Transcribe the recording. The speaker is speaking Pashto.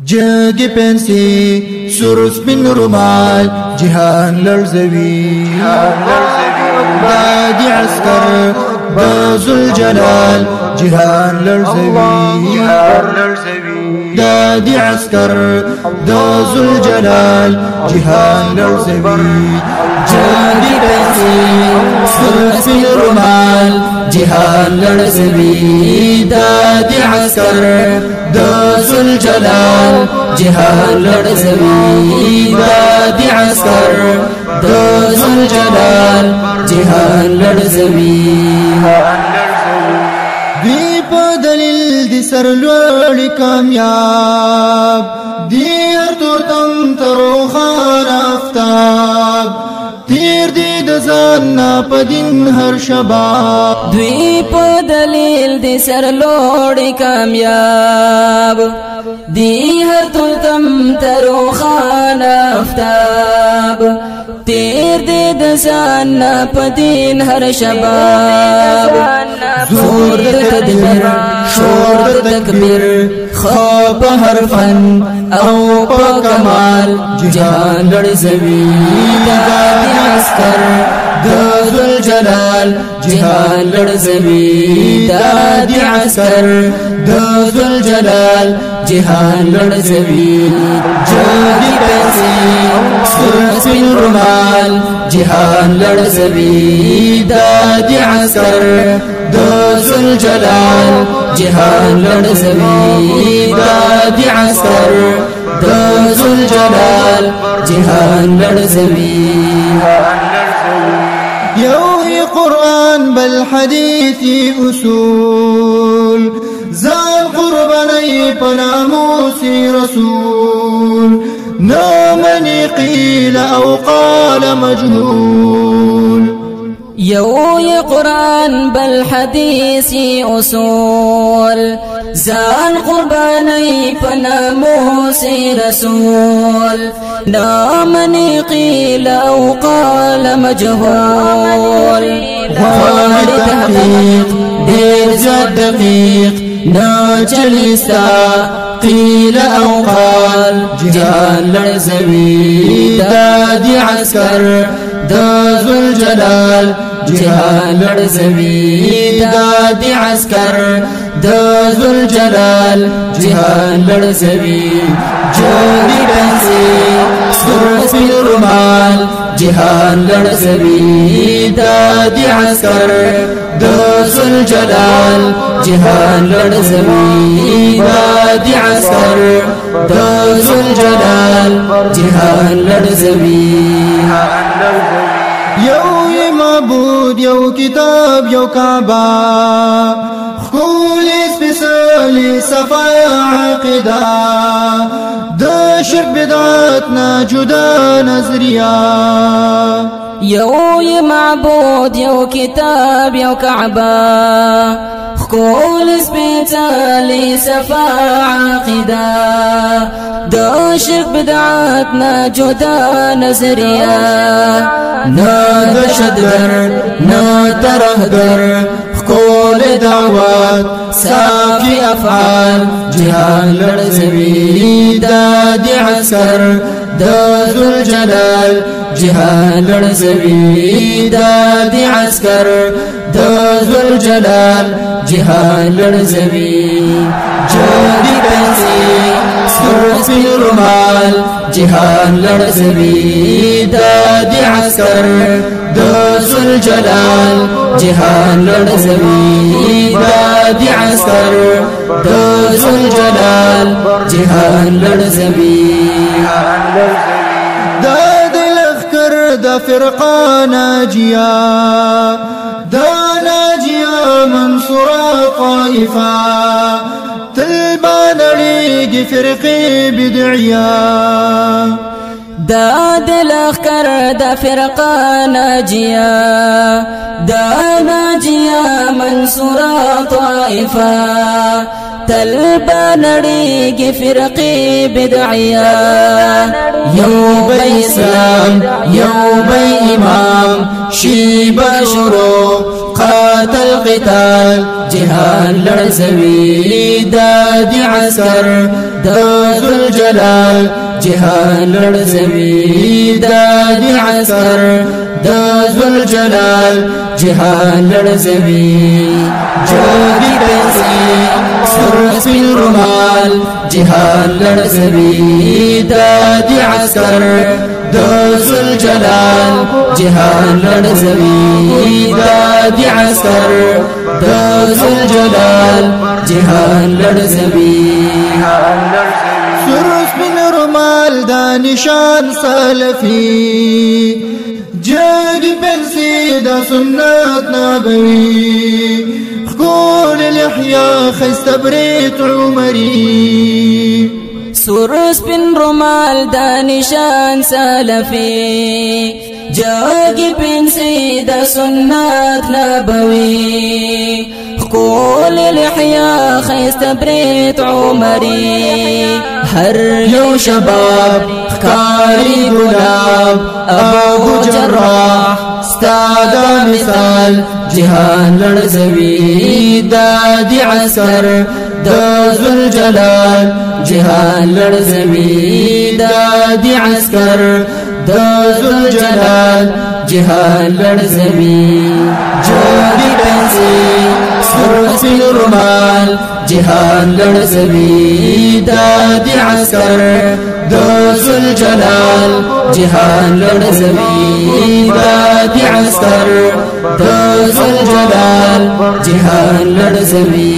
جګ پنسي سورس بن رومال جهان لرزوي دادي عسكر باز الجلال جهان لرزوي دادي عسكر باز الجلال جهان لرزوي جګ پنسي سورس بن رومال جهان لرزوي دادي عسكر باز الجلال جهان لرزوي دادي عسكر باز الجلال جهان لرزوي دی په دلیل دی سر لوړ کامیاب دی هر تورتم تروخان آفتاب تیر دی د ځان په دین هر شباب دوی په دلیل دی سر لوړ کامیاب دی هر تورتم تروخان آفتاب تیر دی د ځان په دین هر شباب زور د تدبیر شور د تکبیر خواب هر فن او په کمال جهان لرزوي دادي عسكر د ذل جلال جهان لرزوي دادي عسكر د ذل جلال جهان لرزوي جادي پنسي سورس بن رومال جهان لرزوي دادي عسكر د ذل جلال جهان لرزوي دادي عسكر د ذل جلال جهان لرزوي يوهي قرآن بل حديثي أصول زال قرباني بناموسي رسول نامني قيل أو قال مجهول يوهي قرآن بل حديثي أصول زال قرباني بناموسي رسول نامني قيل أو قال مجهول غالي تحقيق دير زاد دقيق ناجلسا قيل أو قال جهان لرزوي دادي عسكر ذو الجلال جهان لرزوي دادي عسكر ذو الجلال جهان لرزوي جادي پنسي سورس بن رومال جهان لرزوي دادي عسكر ذو الجلال جهان لرزوي دادي عسكر ذو الجلال جهان لرزوي يو معبود يو كتاب يو كعبة خول سبسالي صفا عقيدة دا شرك بدعتنا جدا نظرية يو معبود يو كتاب يو كعبة خول سبسالي صفا عقيدة دا شرك بدعتنا جدا نظرية نا دشدر نا ترهدر خول دعوات صافي أفعال جهان لرزوي دادي عسكر ذو الجلال جهان لرزوي دادي عسكر ذو الجلال جهان لرزوي جادي پنسي سورس بن رومال جهان لرزوي دادي عسكر ذو الجلال جهان لرزوي دادي عسكر ذو الجلال جهان لرزوي داد الأفكار دا فرقة ناجية دا ناجية منصورة طائفة تلبان ريق فرقي بدعية داد الأخكر دا فرقة ناجية دا ناجية منصورة طائفة تلبان ريق فرقي بدعية يوم إسلام يوم إمام شيب شروع ساحات القتال جهان لرزوي دادي عسكر ذو الجلال جهان لرزوي دادي عسكر ذو الجلال جهان لرزوي جادي بنسي سرس بالرمال جهان لرزوي دادي عسكر ذو الجلال جهان لرزوي دادي عسكر ذو الجلال جهان لرزوي سرس بالرمال دا نشان سلفي جادي بنسي دا سنة نبوي خكول الإحياء خيست بريت عمري سرس بن رمال دا نشان سلفي جاگی بن سید سنت نبوي خكول الإحياء خيست بريت عمري هر يو شباب خكاري قلاب أبو جراح استادا مثال جهان لرزوي دادي عسكر ذو الجلال جهان لرزوي دادي عسكر ذو الجلال جهان لرزوي جادي بنسي سرس بالرمال جهان لرزوي دادي عسكر ذو الجلال جهان لرزوي دادي عسكر ذو الجلال جهان لرزوي